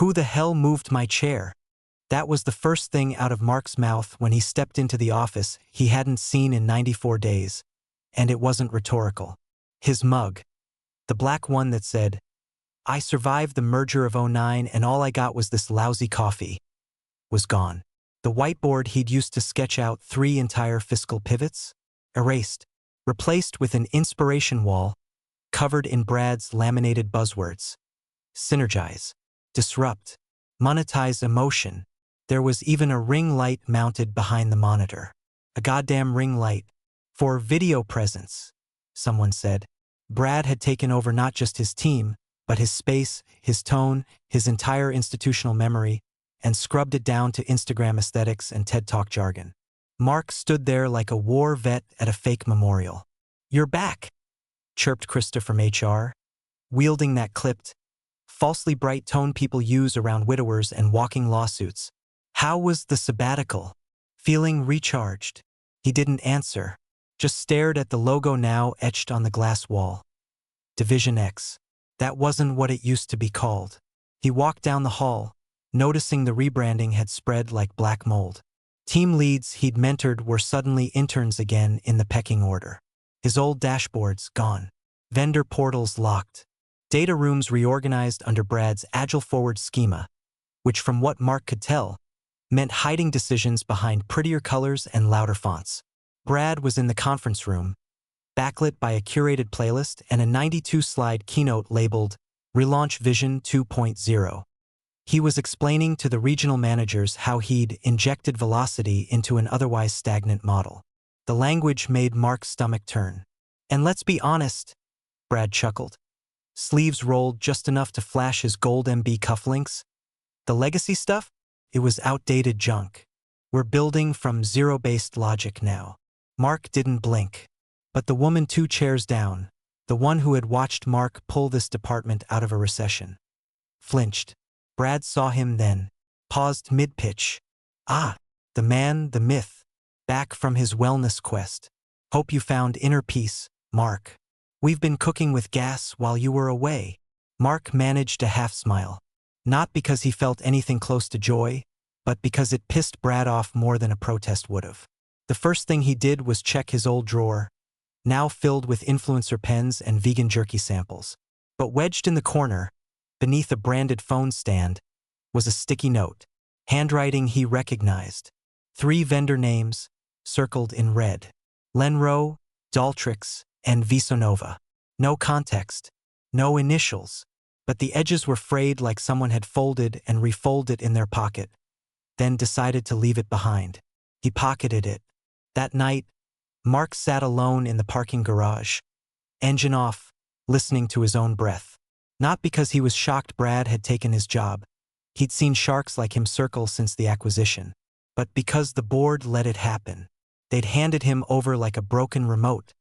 Who the hell moved my chair? That was the first thing out of Mark's mouth when he stepped into the office he hadn't seen in 94 days. And it wasn't rhetorical. His mug, the black one that said, "I survived the merger of '09 and all I got was this lousy coffee," was gone. The whiteboard he'd used to sketch out 3 entire fiscal pivots? Erased, replaced with an inspiration wall covered in Brad's laminated buzzwords. Synergize, disrupt, monetize emotion. There was even a ring light mounted behind the monitor. A goddamn ring light. For video presence, someone said. Brad had taken over not just his team, but his space, his tone, his entire institutional memory, and scrubbed it down to Instagram aesthetics and TED Talk jargon. Mark stood there like a war vet at a fake memorial. "You're back," chirped Krista from HR, wielding that clipped, falsely bright tone people use around widowers and walking lawsuits. How was the sabbatical? Feeling recharged. He didn't answer, just stared at the logo now etched on the glass wall. Division X. That wasn't what it used to be called. He walked down the hall, noticing the rebranding had spread like black mold. Team leads he'd mentored were suddenly interns again in the pecking order. His old dashboards gone. Vendor portals locked. Data rooms reorganized under Brad's agile forward schema, which from what Mark could tell, meant hiding decisions behind prettier colors and louder fonts. Brad was in the conference room, backlit by a curated playlist and a 92-slide keynote labeled Relaunch Vision 2.0. He was explaining to the regional managers how he'd injected velocity into an otherwise stagnant model. The language made Mark's stomach turn. "And let's be honest," Brad chuckled. Sleeves rolled just enough to flash his gold MB cufflinks. "The legacy stuff? It was outdated junk. We're building from zero-based logic now." Mark didn't blink. But the woman 2 chairs down, the one who had watched Mark pull this department out of a recession, flinched. Brad saw him then, paused mid-pitch. "Ah, the man, the myth, back from his wellness quest. Hope you found inner peace, Mark. We've been cooking with gas while you were away." Mark managed a half-smile. Not because he felt anything close to joy, but because it pissed Brad off more than a protest would've. The first thing he did was check his old drawer, now filled with influencer pens and vegan jerky samples. But wedged in the corner, beneath a branded phone stand, was a sticky note. Handwriting he recognized. 3 vendor names, circled in red. Lenro, Daltrix, and Visonova. No context, no initials, but the edges were frayed like someone had folded and refolded in their pocket, then decided to leave it behind. He pocketed it. That night, Mark sat alone in the parking garage, engine off, listening to his own breath. Not because he was shocked Brad had taken his job. He'd seen sharks like him circle since the acquisition. But because the board let it happen. They'd handed him over like a broken remote.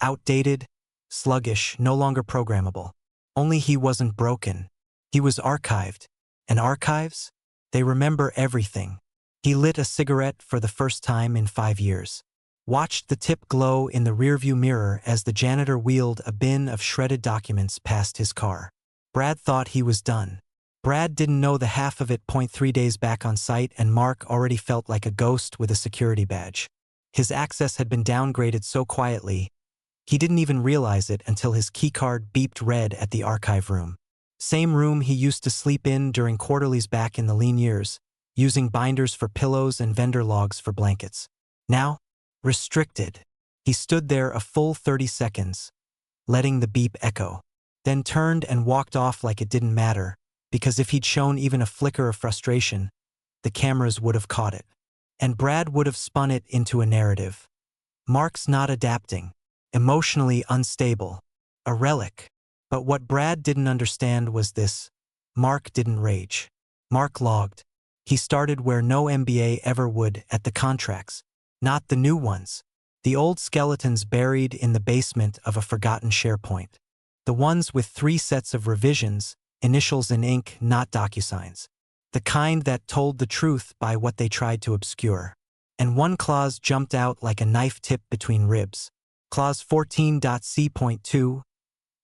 Outdated, sluggish, no longer programmable. Only he wasn't broken. He was archived. And archives? They remember everything. He lit a cigarette for the first time in 5 years. Watched the tip glow in the rearview mirror as the janitor wheeled a bin of shredded documents past his car. Brad thought he was done. Brad didn't know the half of it. 3 days back on site, and Mark already felt like a ghost with a security badge. His access had been downgraded so quietly, he didn't even realize it until his keycard beeped red at the archive room. Same room he used to sleep in during quarterlies back in the lean years, using binders for pillows and vendor logs for blankets. Now, restricted. He stood there a full 30 seconds, letting the beep echo, then turned and walked off like it didn't matter, because if he'd shown even a flicker of frustration, the cameras would have caught it. And Brad would have spun it into a narrative. Mark's not adapting, emotionally unstable, a relic. But what Brad didn't understand was this. Mark didn't rage. Mark logged. He started where no MBA ever would, at the contracts. Not the new ones. The old skeletons buried in the basement of a forgotten SharePoint. The ones with 3 sets of revisions, initials in ink, not DocuSigns. The kind that told the truth by what they tried to obscure. And one clause jumped out like a knife tip between ribs. Clause 14.c.2,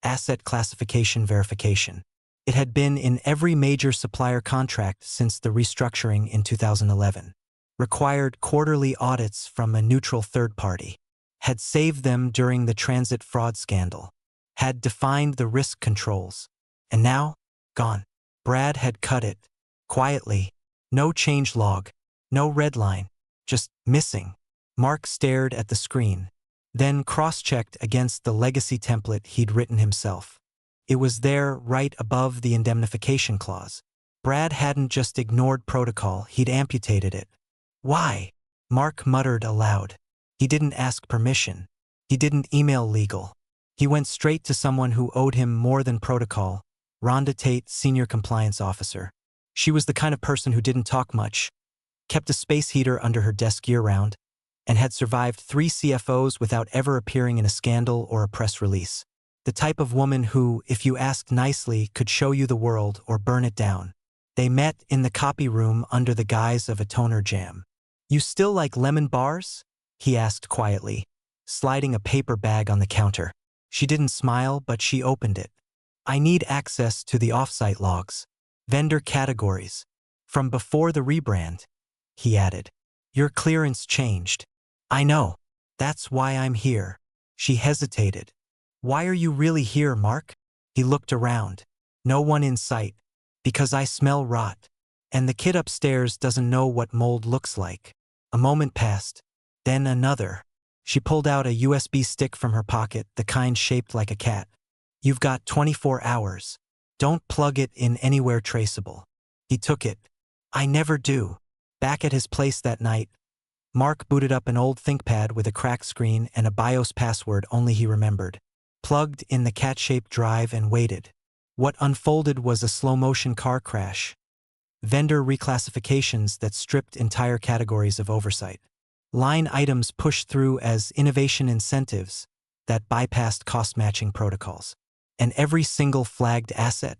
Asset Classification Verification. It had been in every major supplier contract since the restructuring in 2011. Required quarterly audits from a neutral third party. Had saved them during the transit fraud scandal. Had defined the risk controls. And now, gone. Brad had cut it. Quietly. No change log. No red line. Just missing. Mark stared at the screen. Then cross-checked against the legacy template he'd written himself. It was there right above the indemnification clause. Brad hadn't just ignored protocol, he'd amputated it. Why? Mark muttered aloud. He didn't ask permission. He didn't email legal. He went straight to someone who owed him more than protocol, Rhonda Tate, Senior Compliance Officer. She was the kind of person who didn't talk much, kept a space heater under her desk year-round, and had survived 3 CFOs without ever appearing in a scandal or a press release. The type of woman who, if you asked nicely, could show you the world or burn it down. They met in the copy room under the guise of a toner jam. "You still like lemon bars?" he asked quietly, sliding a paper bag on the counter. She didn't smile, but she opened it. "I need access to the offsite logs. Vendor categories. From before the rebrand," he added. "Your clearance changed." "I know. That's why I'm here." She hesitated. "Why are you really here, Mark?" He looked around. No one in sight. "Because I smell rot. And the kid upstairs doesn't know what mold looks like." A moment passed. Then another. She pulled out a USB stick from her pocket, the kind shaped like a cat. "You've got 24 hours. Don't plug it in anywhere traceable." He took it. "I never do." Back at his place that night, Mark booted up an old ThinkPad with a cracked screen and a BIOS password only he remembered. Plugged in the cat-shaped drive and waited. What unfolded was a slow-motion car crash. Vendor reclassifications that stripped entire categories of oversight. Line items pushed through as innovation incentives that bypassed cost-matching protocols. And every single flagged asset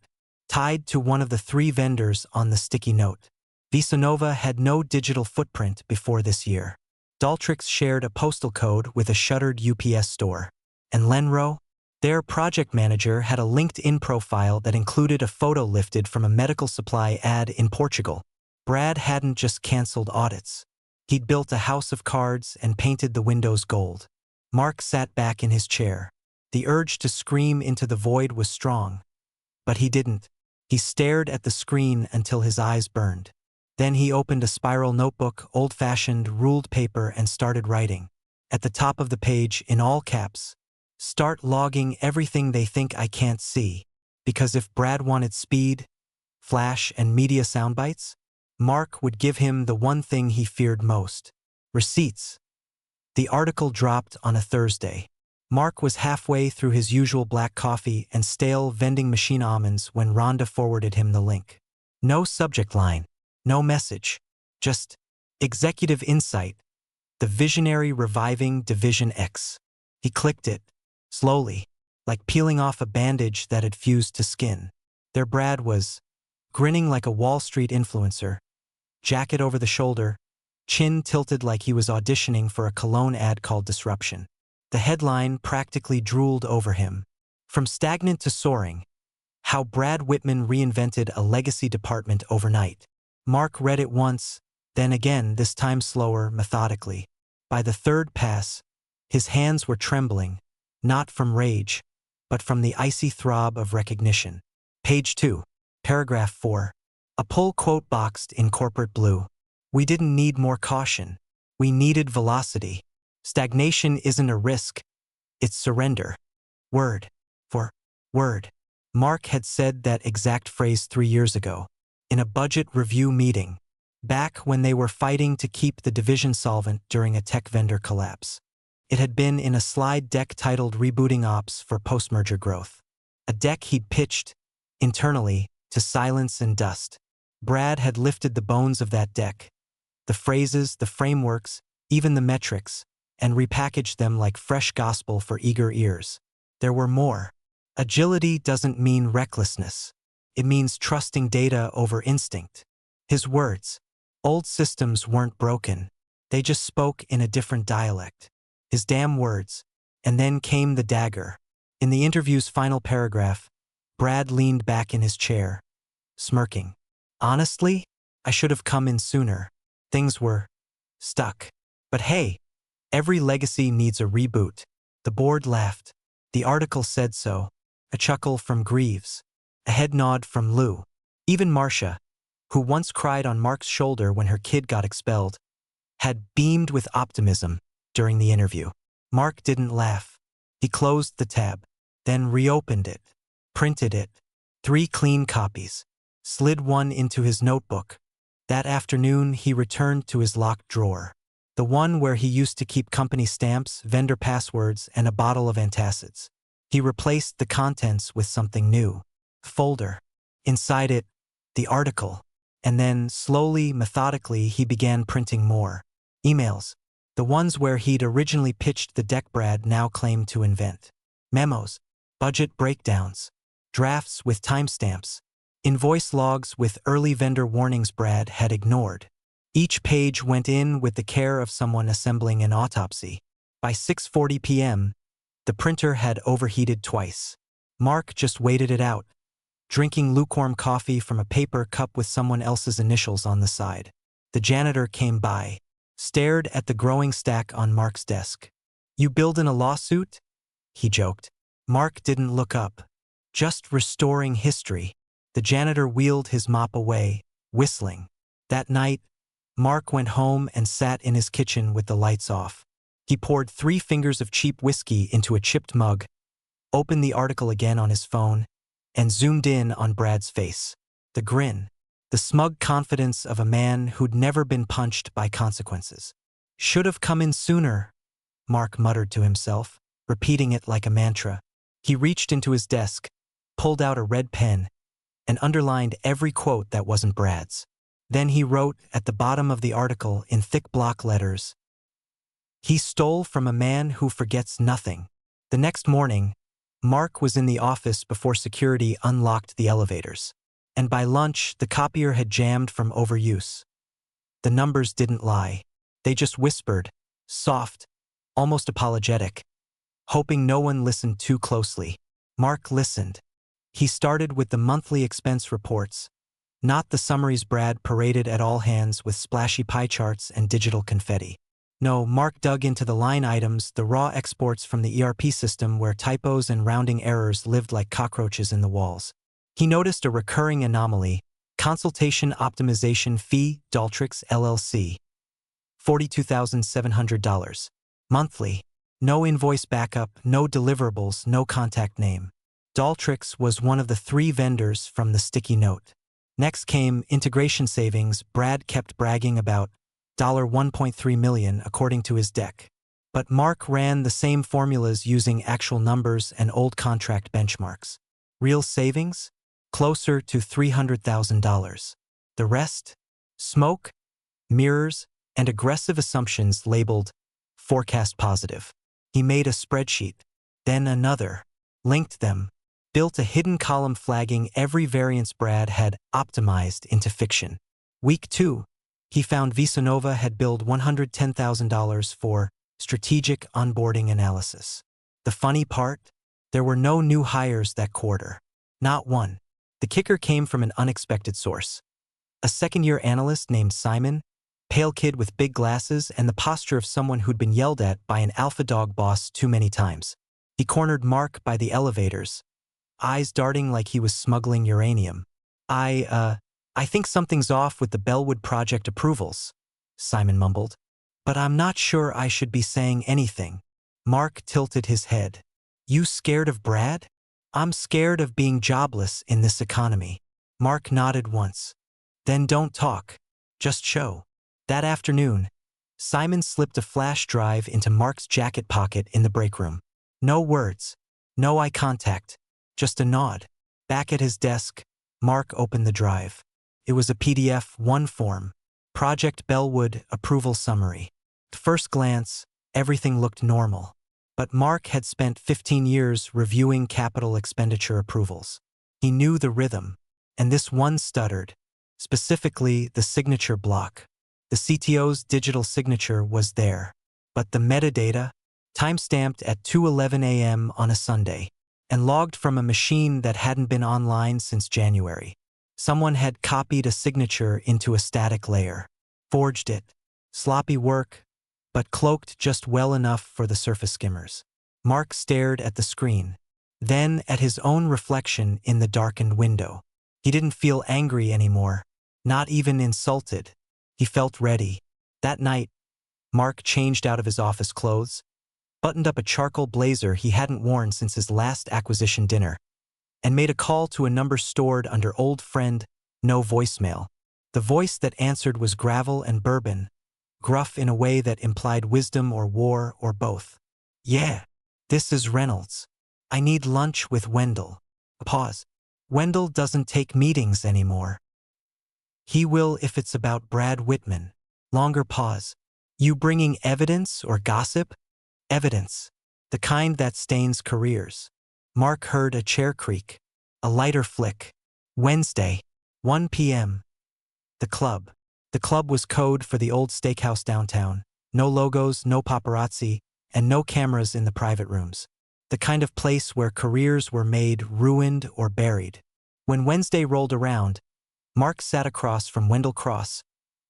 tied to one of the 3 vendors on the sticky note. Visanova had no digital footprint before this year. Daltrix shared a postal code with a shuttered UPS store. And Lenro? Their project manager had a LinkedIn profile that included a photo lifted from a medical supply ad in Portugal. Brad hadn't just canceled audits. He'd built a house of cards and painted the windows gold. Mark sat back in his chair. The urge to scream into the void was strong. But he didn't. He stared at the screen until his eyes burned. Then he opened a spiral notebook, old-fashioned, ruled paper, and started writing. At the top of the page, in all caps, "Start logging everything they think I can't see." Because if Brad wanted speed, flash, and media soundbites, Mark would give him the one thing he feared most: receipts. The article dropped on a Thursday. Mark was halfway through his usual black coffee and stale vending machine almonds when Rhonda forwarded him the link. No subject line, no message, just executive insight, the visionary reviving Division X. He clicked it. Slowly, like peeling off a bandage that had fused to skin. There Brad was, grinning like a Wall Street influencer, jacket over the shoulder, chin tilted like he was auditioning for a cologne ad called Disruption. The headline practically drooled over him. From stagnant to soaring. How Brad Whitman reinvented a legacy department overnight. Mark read it once, then again, this time slower, methodically. By the third pass, his hands were trembling. Not from rage, but from the icy throb of recognition. Page 2, paragraph 4. A pull quote boxed in corporate blue. "We didn't need more caution. We needed velocity. Stagnation isn't a risk. It's surrender." Word for word. Mark had said that exact phrase 3 years ago, in a budget review meeting, back when they were fighting to keep the division solvent during a tech vendor collapse. It had been in a slide deck titled Rebooting Ops for Post-Merger Growth. A deck he'd pitched, internally, to silence and dust. Brad had lifted the bones of that deck, the phrases, the frameworks, even the metrics, and repackaged them like fresh gospel for eager ears. There were more. Agility doesn't mean recklessness. It means trusting data over instinct. His words. Old systems weren't broken. They just spoke in a different dialect. His damn words. And then came the dagger. In the interview's final paragraph, Brad leaned back in his chair, smirking. Honestly, I should have come in sooner. Things were stuck. But hey, every legacy needs a reboot. The board laughed. The article said so. A chuckle from Greaves. A head nod from Lou. Even Marcia, who once cried on Mark's shoulder when her kid got expelled, had beamed with optimism during the interview. Mark didn't laugh. He closed the tab, then reopened it, printed it, 3 clean copies, slid one into his notebook. That afternoon, he returned to his locked drawer, the one where he used to keep company stamps, vendor passwords, and a bottle of antacids. He replaced the contents with something new. Folder. Inside it, the article. And then, slowly, methodically, he began printing more. Emails. The ones where he'd originally pitched the deck Brad now claimed to invent. Memos. Budget breakdowns. Drafts with timestamps. Invoice logs with early vendor warnings Brad had ignored. Each page went in with the care of someone assembling an autopsy. By 6:40 p.m., the printer had overheated twice. Mark just waited it out, drinking lukewarm coffee from a paper cup with someone else's initials on the side. The janitor came by, stared at the growing stack on Mark's desk. "You buildin' a lawsuit?" he joked. Mark didn't look up. "Just restoring history." The janitor wheeled his mop away, whistling. That night, Mark went home and sat in his kitchen with the lights off. He poured 3 fingers of cheap whiskey into a chipped mug, opened the article again on his phone, and zoomed in on Brad's face. The grin. The smug confidence of a man who'd never been punched by consequences. "Should have come in sooner," Mark muttered to himself, repeating it like a mantra. He reached into his desk, pulled out a red pen, and underlined every quote that wasn't Brad's. Then he wrote at the bottom of the article in thick block letters, "He stole from a man who forgets nothing." The next morning, Mark was in the office before security unlocked the elevators. And by lunch, the copier had jammed from overuse. The numbers didn't lie. They just whispered, soft, almost apologetic, hoping no one listened too closely. Mark listened. He started with the monthly expense reports, not the summaries Brad paraded at all hands with splashy pie charts and digital confetti. No, Mark dug into the line items, the raw exports from the ERP system where typos and rounding errors lived like cockroaches in the walls. He noticed a recurring anomaly: consultation optimization fee, Daltrix LLC. $42,700. Monthly. No invoice backup, no deliverables, no contact name. Daltrix was one of the 3 vendors from the sticky note. Next came integration savings Brad kept bragging about, $1.3 million according to his deck. But Mark ran the same formulas using actual numbers and old contract benchmarks. Real savings? Closer to $300,000. The rest? Smoke, mirrors, and aggressive assumptions labeled forecast positive. He made a spreadsheet, then another, linked them, built a hidden column flagging every variance Brad had optimized into fiction. Week 2, he found Visanova had billed $110,000 for strategic onboarding analysis. The funny part? There were no new hires that quarter. Not one. The kicker came from an unexpected source. A second-year analyst named Simon, pale kid with big glasses and the posture of someone who'd been yelled at by an alpha dog boss too many times. He cornered Mark by the elevators, eyes darting like he was smuggling uranium. I think something's off with the Bellwood project approvals," Simon mumbled. "But I'm not sure I should be saying anything." Mark tilted his head. "You scared of Brad?" "I'm scared of being jobless in this economy." Mark nodded once. "Then don't talk. Just show." That afternoon, Simon slipped a flash drive into Mark's jacket pocket in the break room. No words, no eye contact, just a nod. Back at his desk, Mark opened the drive. It was a PDF 1 form, Project Bellwood Approval Summary. At first glance, everything looked normal. But Mark had spent 15 years reviewing capital expenditure approvals. He knew the rhythm, and this one stuttered, specifically the signature block. The CTO's digital signature was there, but the metadata, timestamped at 2:11 a.m. on a Sunday, and logged from a machine that hadn't been online since January. Someone had copied a signature into a static layer, forged it. Sloppy work, but cloaked just well enough for the surface skimmers. Mark stared at the screen, then at his own reflection in the darkened window. He didn't feel angry anymore, not even insulted. He felt ready. That night, Mark changed out of his office clothes, buttoned up a charcoal blazer he hadn't worn since his last acquisition dinner, and made a call to a number stored under old friend, no voicemail. The voice that answered was gravel and bourbon, gruff in a way that implied wisdom or war or both. "Yeah, this is Reynolds. I need lunch with Wendell." A pause. "Wendell doesn't take meetings anymore." "He will if it's about Brad Whitman." Longer pause. "You bringing evidence or gossip?" "Evidence. The kind that stains careers." Mark heard a chair creak. A lighter flick. "Wednesday, 1 p.m. The club." The club was code for the old steakhouse downtown. No logos, no paparazzi, and no cameras in the private rooms. The kind of place where careers were made, ruined, or buried. When Wednesday rolled around, Mark sat across from Wendell Cross,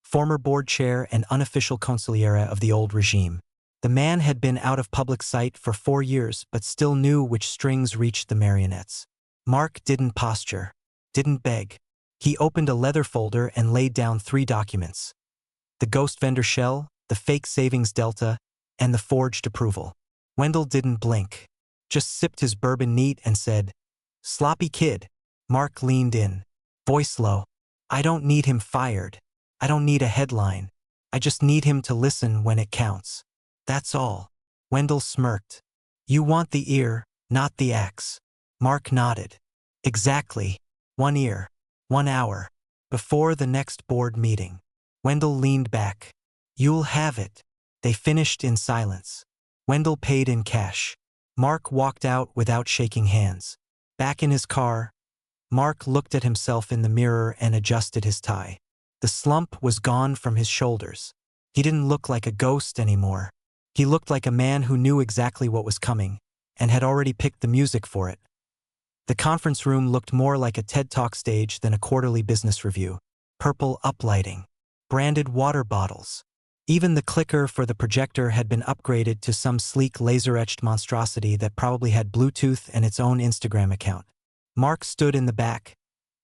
former board chair and unofficial consigliere of the old regime. The man had been out of public sight for 4 years but still knew which strings reached the marionettes. Mark didn't posture, didn't beg. He opened a leather folder and laid down 3 documents. The ghost vendor shell, the fake savings delta, and the forged approval. Wendell didn't blink, just sipped his bourbon neat and said, "Sloppy kid." Mark leaned in, voice low. "I don't need him fired. I don't need a headline. I just need him to listen when it counts. That's all." Wendell smirked. "You want the ear, not the axe." Mark nodded. "Exactly. 1 ear. 1 hour. Before the next board meeting." Wendell leaned back. "You'll have it." They finished in silence. Wendell paid in cash. Mark walked out without shaking hands. Back in his car, Mark looked at himself in the mirror and adjusted his tie. The slump was gone from his shoulders. He didn't look like a ghost anymore. He looked like a man who knew exactly what was coming, and had already picked the music for it. The conference room looked more like a TED Talk stage than a quarterly business review. Purple uplighting. Branded water bottles. Even the clicker for the projector had been upgraded to some sleek laser-etched monstrosity that probably had Bluetooth and its own Instagram account. Mark stood in the back,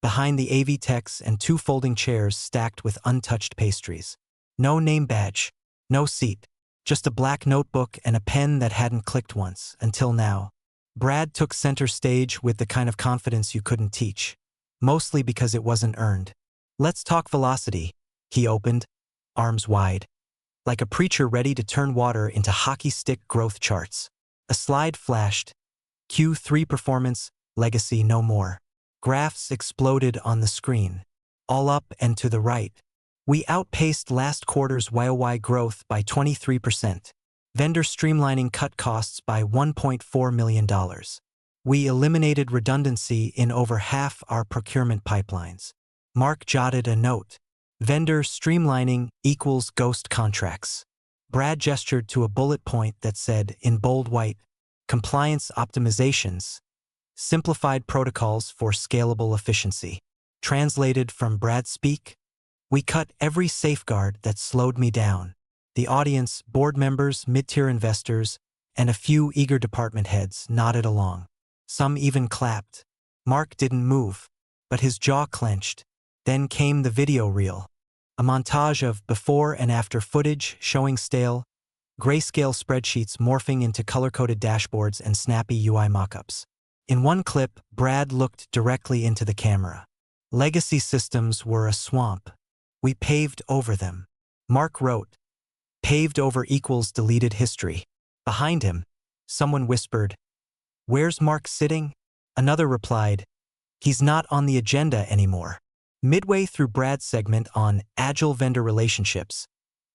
behind the AV techs and 2 folding chairs stacked with untouched pastries. No name badge, no seat, just a black notebook and a pen that hadn't clicked once, until now. Brad took center stage with the kind of confidence you couldn't teach, mostly because it wasn't earned. "Let's talk velocity," he opened, arms wide, like a preacher ready to turn water into hockey stick growth charts. A slide flashed. Q3 performance, legacy no more. Graphs exploded on the screen, all up and to the right. "We outpaced last quarter's YoY growth by 23%. Vendor streamlining cut costs by $1.4 million. We eliminated redundancy in over half our procurement pipelines." Mark jotted a note. "Vendor streamlining equals ghost contracts." Brad gestured to a bullet point that said, in bold white, "Compliance optimizations. Simplified protocols for scalable efficiency." Translated from Brad's speak, "We cut every safeguard that slowed me down." The audience, board members, mid-tier investors, and a few eager department heads nodded along. Some even clapped. Mark didn't move, but his jaw clenched. Then came the video reel. A montage of before and after footage showing stale, grayscale spreadsheets morphing into color-coded dashboards and snappy UI mockups. In one clip, Brad looked directly into the camera. "Legacy systems were a swamp. We paved over them." Mark wrote, "Paved over equals deleted history." Behind him, someone whispered, "Where's Mark sitting?" Another replied, "He's not on the agenda anymore." Midway through Brad's segment on agile vendor relationships,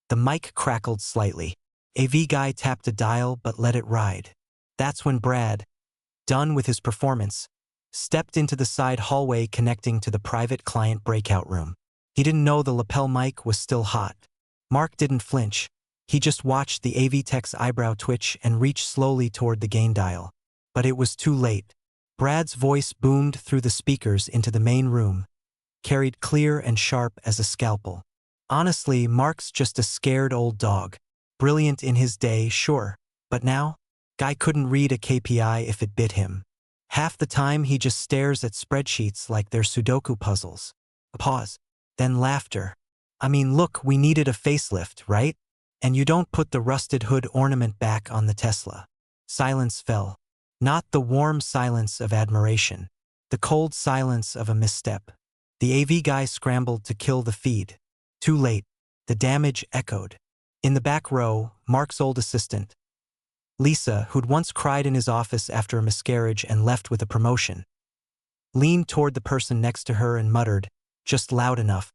the mic crackled slightly. AV guy tapped a dial but let it ride. That's when Brad, done with his performance, stepped into the side hallway connecting to the private client breakout room. He didn't know the lapel mic was still hot. Mark didn't flinch. He just watched the AV tech's eyebrow twitch and reach slowly toward the gain dial. But it was too late. Brad's voice boomed through the speakers into the main room, carried clear and sharp as a scalpel. Honestly, Mark's just a scared old dog. Brilliant in his day, sure. But now? Guy couldn't read a KPI if it bit him. Half the time he just stares at spreadsheets like they're Sudoku puzzles. A pause. Then laughter. I mean, look, we needed a facelift, right? And you don't put the rusted hood ornament back on the Tesla. Silence fell. Not the warm silence of admiration. The cold silence of a misstep. The AV guy scrambled to kill the feed. Too late. The damage echoed. In the back row, Mark's old assistant, Lisa, who'd once cried in his office after a miscarriage and left with a promotion, leaned toward the person next to her and muttered, just loud enough,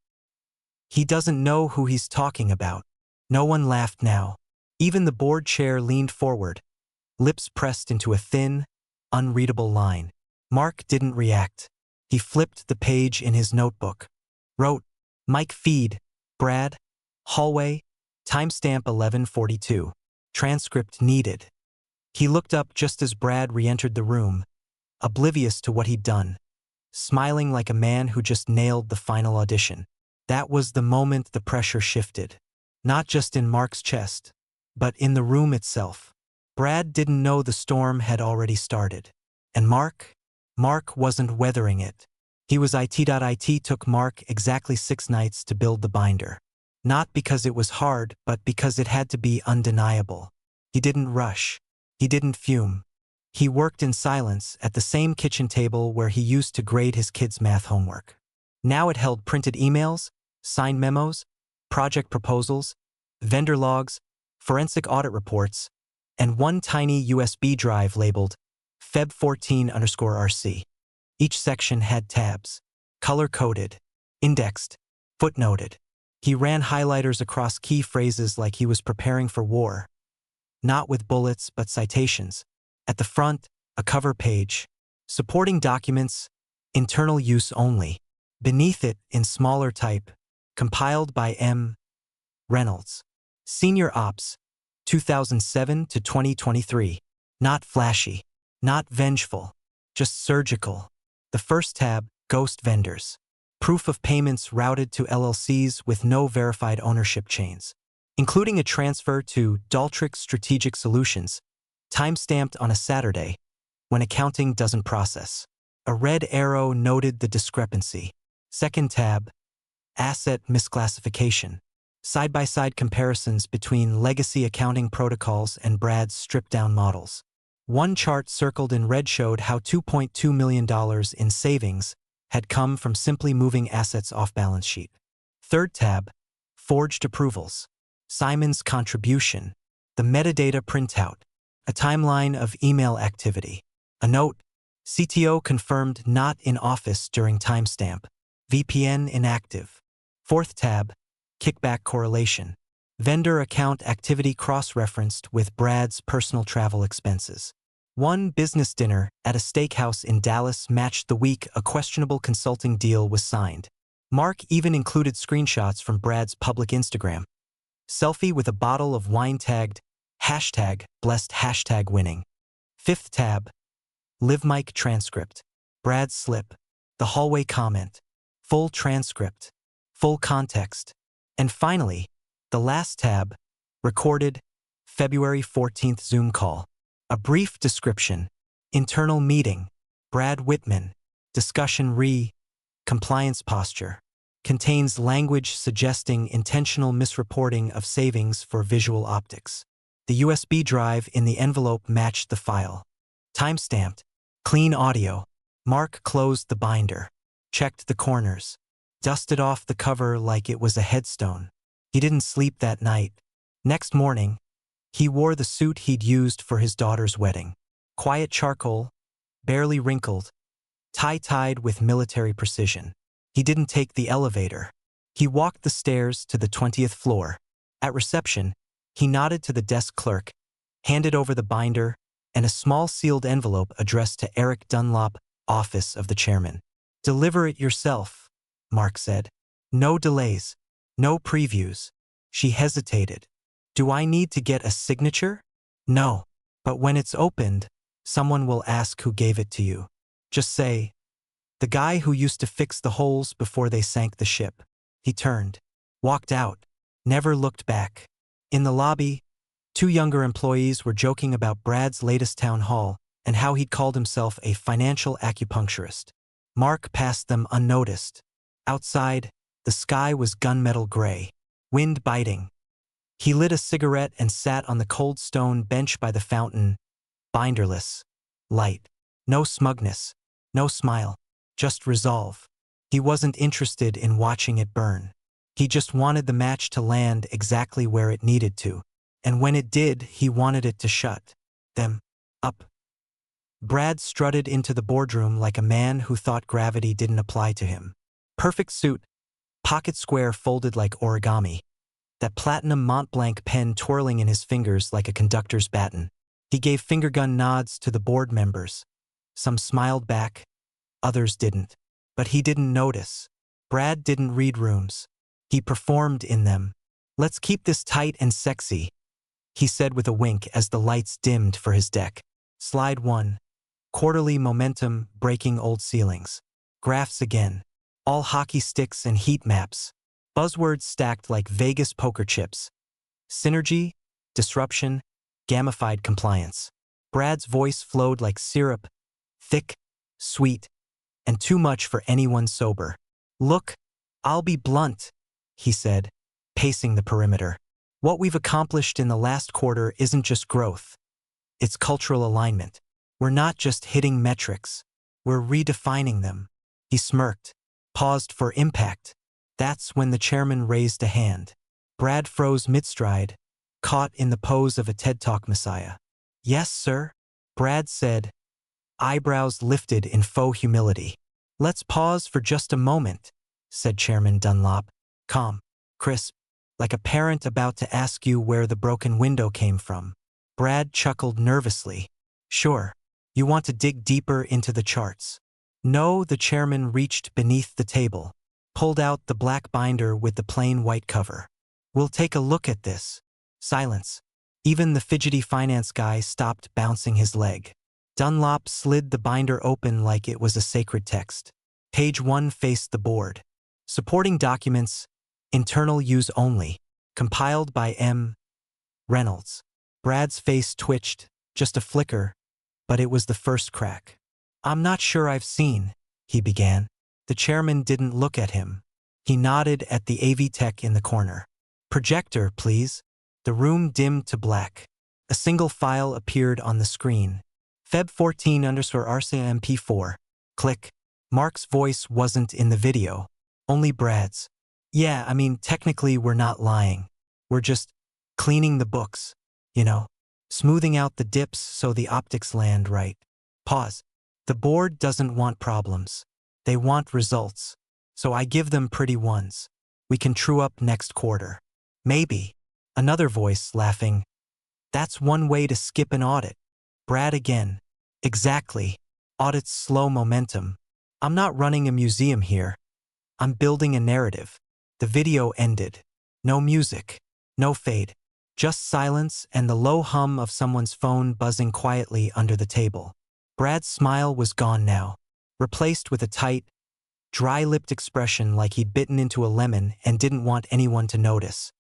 "He doesn't know who he's talking about." No one laughed now. Even the board chair leaned forward, lips pressed into a thin, unreadable line. Mark didn't react. He flipped the page in his notebook. Wrote, "Mike feed, Brad, hallway, timestamp 11:42. Transcript needed." He looked up just as Brad re-entered the room, oblivious to what he'd done, smiling like a man who just nailed the final audition. That was the moment the pressure shifted. Not just in Mark's chest, but in the room itself. Brad didn't know the storm had already started. And Mark wasn't weathering it. He was it took Mark exactly 6 nights to build the binder. Not because it was hard, but because it had to be undeniable. He didn't rush. He didn't fume. He worked in silence at the same kitchen table where he used to grade his kids' math homework. Now it held printed emails, signed memos, project proposals, vendor logs, forensic audit reports, and one tiny USB drive labeled Feb 14_RC. Each section had tabs, color-coded, indexed, footnoted. He ran highlighters across key phrases like he was preparing for war. Not with bullets, but citations. At the front, a cover page. Supporting documents, internal use only. Beneath it, in smaller type, compiled by M. Reynolds. Senior Ops, 2007 to 2023. Not flashy. Not vengeful. Just surgical. The first tab, Ghost Vendors. Proof of payments routed to LLCs with no verified ownership chains, including a transfer to Daltrix Strategic Solutions, time-stamped on a Saturday, when accounting doesn't process. A red arrow noted the discrepancy. Second tab, Asset Misclassification. Side-by-side comparisons between legacy accounting protocols and Brad's stripped-down models. One chart circled in red showed how $2.2 million in savings had come from simply moving assets off balance sheet. Third tab, Forged Approvals. Simon's contribution. The metadata printout. A timeline of email activity. A note, CTO confirmed not in office during timestamp. VPN inactive. Fourth tab, Kickback Correlation. Vendor account activity cross-referenced with Brad's personal travel expenses. One business dinner at a steakhouse in Dallas matched the week a questionable consulting deal was signed. Mark even included screenshots from Brad's public Instagram. Selfie with a bottle of wine tagged #blessed #winning. Fifth tab, Live Mic transcript. Brad's slip. The hallway comment. Full transcript. Full context. And finally, the last tab, recorded February 14th Zoom call. A brief description. Internal meeting. Brad Whitman. Discussion compliance posture. Contains language suggesting intentional misreporting of savings for visual optics. The USB drive in the envelope matched the file. Timestamped. Clean audio. Mark closed the binder. Checked the corners. Dusted off the cover like it was a headstone. He didn't sleep that night. Next morning, he wore the suit he'd used for his daughter's wedding. Quiet charcoal, barely wrinkled, tie-tied with military precision. He didn't take the elevator. He walked the stairs to the 20th floor. At reception, he nodded to the desk clerk, handed over the binder, and a small sealed envelope addressed to Eric Dunlop, office of the chairman. "Deliver it yourself," Mark said. "No delays. No previews." She hesitated. "Do I need to get a signature?" "No. But when it's opened, someone will ask who gave it to you." Just say, the guy who used to fix the holes before they sank the ship. He turned, walked out, never looked back. In the lobby, two younger employees were joking about Brad's latest town hall and how he'd called himself a financial acupuncturist. Mark passed them unnoticed. Outside, the sky was gunmetal gray, wind biting. He lit a cigarette and sat on the cold stone bench by the fountain, binderless, light. No smugness, no smile, just resolve. He wasn't interested in watching it burn. He just wanted the match to land exactly where it needed to, and when it did, he wanted it to shut them up. Brad strutted into the boardroom like a man who thought gravity didn't apply to him. Perfect suit, pocket square folded like origami, that platinum Mont Blanc pen twirling in his fingers like a conductor's baton. He gave fingergun nods to the board members. Some smiled back, others didn't. But he didn't notice. Brad didn't read rooms. He performed in them. "Let's keep this tight and sexy," he said with a wink as the lights dimmed for his deck. Slide 1. Quarterly momentum breaking old ceilings. Graphs again. All hockey sticks and heat maps. Buzzwords stacked like Vegas poker chips. Synergy, disruption, gamified compliance. Brad's voice flowed like syrup, thick, sweet, and too much for anyone sober. "Look, I'll be blunt," he said, pacing the perimeter. "What we've accomplished in the last quarter isn't just growth. It's cultural alignment. We're not just hitting metrics. We're redefining them." He smirked, paused for impact. That's when the chairman raised a hand. Brad froze mid-stride, caught in the pose of a TED Talk messiah. "Yes, sir," Brad said, eyebrows lifted in faux humility. "Let's pause for just a moment," said Chairman Dunlop, calm, crisp, like a parent about to ask you where the broken window came from. Brad chuckled nervously. "Sure. You want to dig deeper into the charts?" "No," the chairman reached beneath the table, pulled out the black binder with the plain white cover. "We'll take a look at this." Silence. Even the fidgety finance guy stopped bouncing his leg. Dunlop slid the binder open like it was a sacred text. Page 1 faced the board. Supporting documents, internal use only, compiled by M. Reynolds. Brad's face twitched, just a flicker, but it was the first crack. "I'm not sure I've seen," he began. The chairman didn't look at him. He nodded at the AV tech in the corner. "Projector, please." The room dimmed to black. A single file appeared on the screen. Feb 14_RCMP4. Click. Mark's voice wasn't in the video, only Brad's. "Yeah, I mean, technically we're not lying. We're just cleaning the books, you know, smoothing out the dips so the optics land right." Pause. "The board doesn't want problems. They want results. So I give them pretty ones. We can true up next quarter." "Maybe." Another voice laughing. "That's one way to skip an audit." Brad again. "Exactly. Audits slow momentum. I'm not running a museum here. I'm building a narrative." The video ended. No music. No fade. Just silence and the low hum of someone's phone buzzing quietly under the table. Brad's smile was gone now, replaced with a tight, dry-lipped expression like he'd bitten into a lemon and didn't want anyone to notice.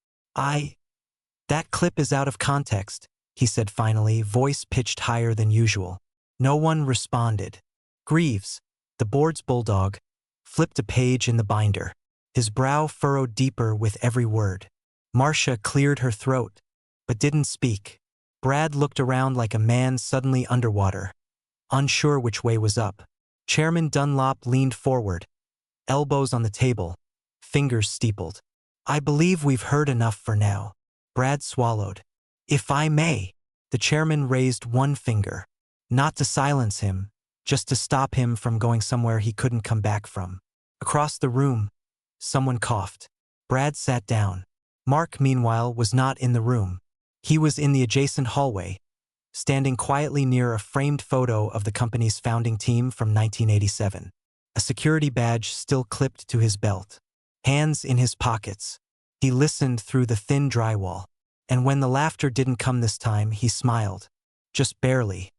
That clip is out of context," he said finally, voice pitched higher than usual. No one responded. Greaves, the board's bulldog, flipped a page in the binder. His brow furrowed deeper with every word. Marcia cleared her throat, but didn't speak. Brad looked around like a man suddenly underwater, unsure which way was up. Chairman Dunlop leaned forward, elbows on the table, fingers steepled. "I believe we've heard enough for now." Brad swallowed. "If I may." The chairman raised one finger. Not to silence him, just to stop him from going somewhere he couldn't come back from. Across the room, someone coughed. Brad sat down. Mark, meanwhile, was not in the room. He was in the adjacent hallway, standing quietly near a framed photo of the company's founding team from 1987. A security badge still clipped to his belt. Hands in his pockets. He listened through the thin drywall. And when the laughter didn't come this time, he smiled. Just barely.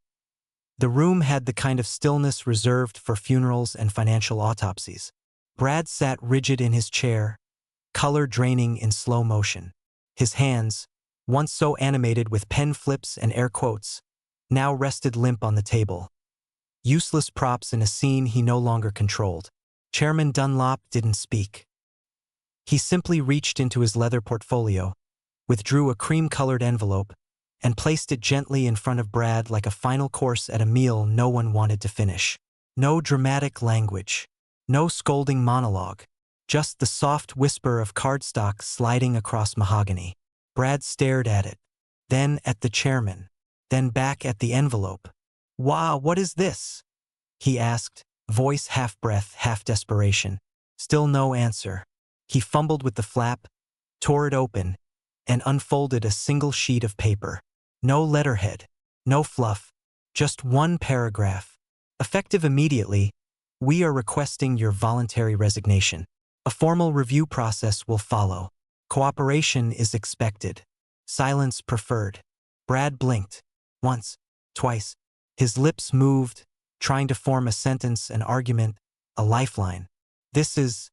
The room had the kind of stillness reserved for funerals and financial autopsies. Brad sat rigid in his chair, color draining in slow motion. His hands, once so animated with pen flips and air quotes, now rested limp on the table. Useless props in a scene he no longer controlled. Chairman Dunlop didn't speak. He simply reached into his leather portfolio, withdrew a cream-colored envelope, and placed it gently in front of Brad like a final course at a meal no one wanted to finish. No dramatic language, no scolding monologue, just the soft whisper of cardstock sliding across mahogany. Brad stared at it, then at the chairman, then back at the envelope. "Wow, what is this?" he asked, voice half breath, half desperation. Still no answer. He fumbled with the flap, tore it open, and unfolded a single sheet of paper. No letterhead, no fluff, just one paragraph. Effective immediately, we are requesting your voluntary resignation. A formal review process will follow. Cooperation is expected. Silence preferred. Brad blinked. Once, twice. His lips moved, trying to form a sentence, an argument, a lifeline. This is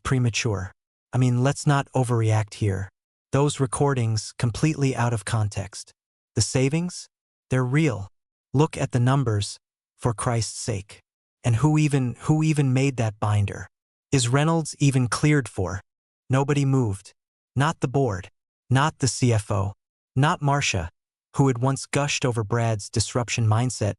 premature. I mean, let's not overreact here. Those recordings, completely out of context. The savings? They're real. Look at the numbers, for Christ's sake. And who even made that binder? Is Reynolds even cleared for? Nobody moved. Not the board. Not the CFO. Not Marcia, who had once gushed over Brad's disruption mindset,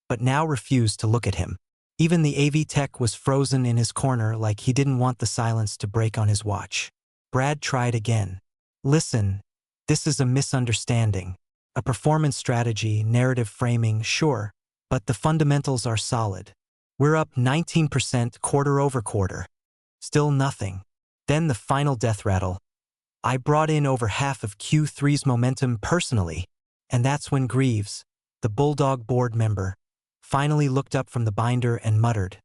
but now refused to look at him. Even the AV tech was frozen in his corner like he didn't want the silence to break on his watch. Brad tried again. Listen, this is a misunderstanding. A performance strategy, narrative framing, sure, but the fundamentals are solid. We're up 19% quarter over quarter. Still nothing. Then the final death rattle. I brought in over half of Q3's momentum personally, and that's when Greaves, the Bulldog board member, finally looked up from the binder and muttered,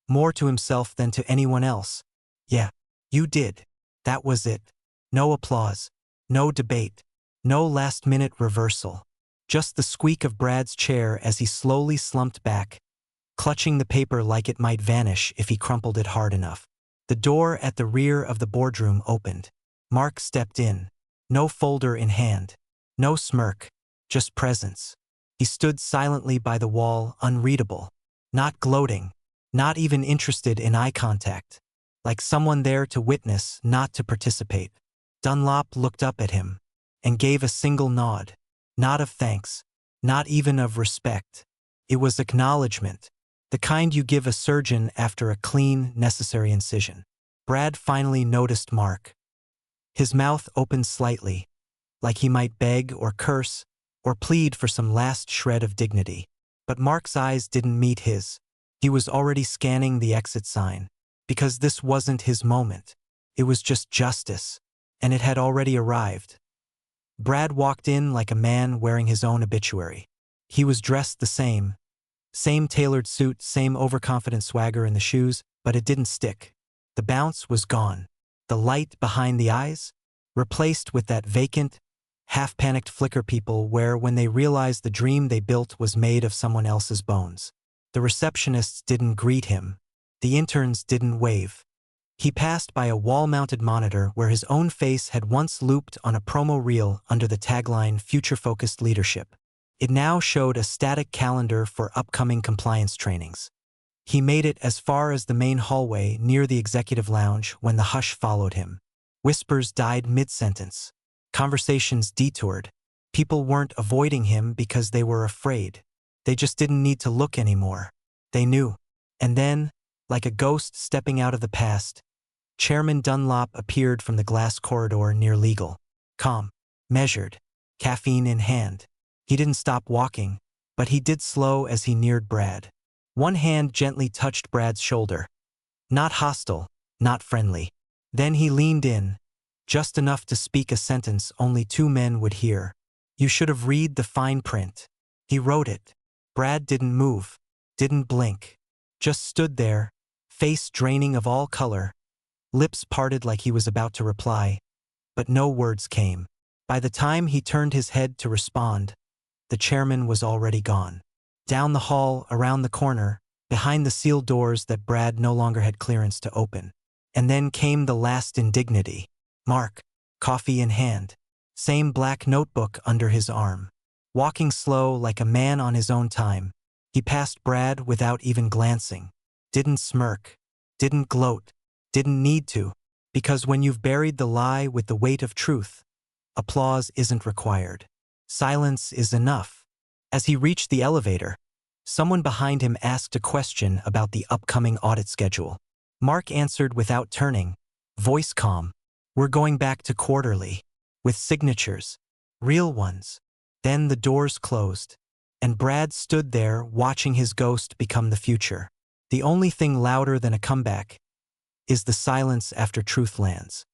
more to himself than to anyone else. Yeah, you did. That was it. No applause, no debate, no last-minute reversal. Just the squeak of Brad's chair as he slowly slumped back, clutching the paper like it might vanish if he crumpled it hard enough. The door at the rear of the boardroom opened. Mark stepped in, no folder in hand, no smirk, just presence. He stood silently by the wall, unreadable, not gloating, not even interested in eye contact, like someone there to witness, not to participate. Dunlop looked up at him and gave a single nod, not of thanks, not even of respect. It was acknowledgement, the kind you give a surgeon after a clean, necessary incision. Brad finally noticed Mark. His mouth opened slightly, like he might beg or curse or plead for some last shred of dignity. But Mark's eyes didn't meet his. He was already scanning the exit sign, because this wasn't his moment. It was just justice, and it had already arrived. Brad walked in like a man wearing his own obituary. He was dressed the same tailored suit, same overconfident swagger in the shoes, but it didn't stick. The bounce was gone. The light behind the eyes, replaced with that vacant, half-panicked flicker people wear when they realize the dream they built was made of someone else's bones. The receptionists didn't greet him. The interns didn't wave. He passed by a wall-mounted monitor where his own face had once looped on a promo reel under the tagline Future-Focused Leadership. It now showed a static calendar for upcoming compliance trainings. He made it as far as the main hallway near the executive lounge when the hush followed him. Whispers died mid-sentence. Conversations detoured. People weren't avoiding him because they were afraid. They just didn't need to look anymore. They knew. And then, like a ghost stepping out of the past, Chairman Dunlop appeared from the glass corridor near legal. Calm, measured, caffeine in hand. He didn't stop walking, but he did slow as he neared Brad. One hand gently touched Brad's shoulder. Not hostile, not friendly. Then he leaned in, just enough to speak a sentence only two men would hear. You should have read the fine print. He wrote it. Brad didn't move, didn't blink. Just stood there, face draining of all color, lips parted like he was about to reply, but no words came. By the time he turned his head to respond, the chairman was already gone. Down the hall, around the corner, behind the sealed doors that Brad no longer had clearance to open. And then came the last indignity. Mark, coffee in hand, same black notebook under his arm. Walking slow like a man on his own time, he passed Brad without even glancing. Didn't smirk, didn't gloat, didn't need to, because when you've buried the lie with the weight of truth, applause isn't required. Silence is enough. As he reached the elevator, someone behind him asked a question about the upcoming audit schedule. Mark answered without turning, voice calm. We're going back to quarterly, with signatures, real ones. Then the doors closed, and Brad stood there watching his ghost become the future. The only thing louder than a comeback is the silence after truth lands.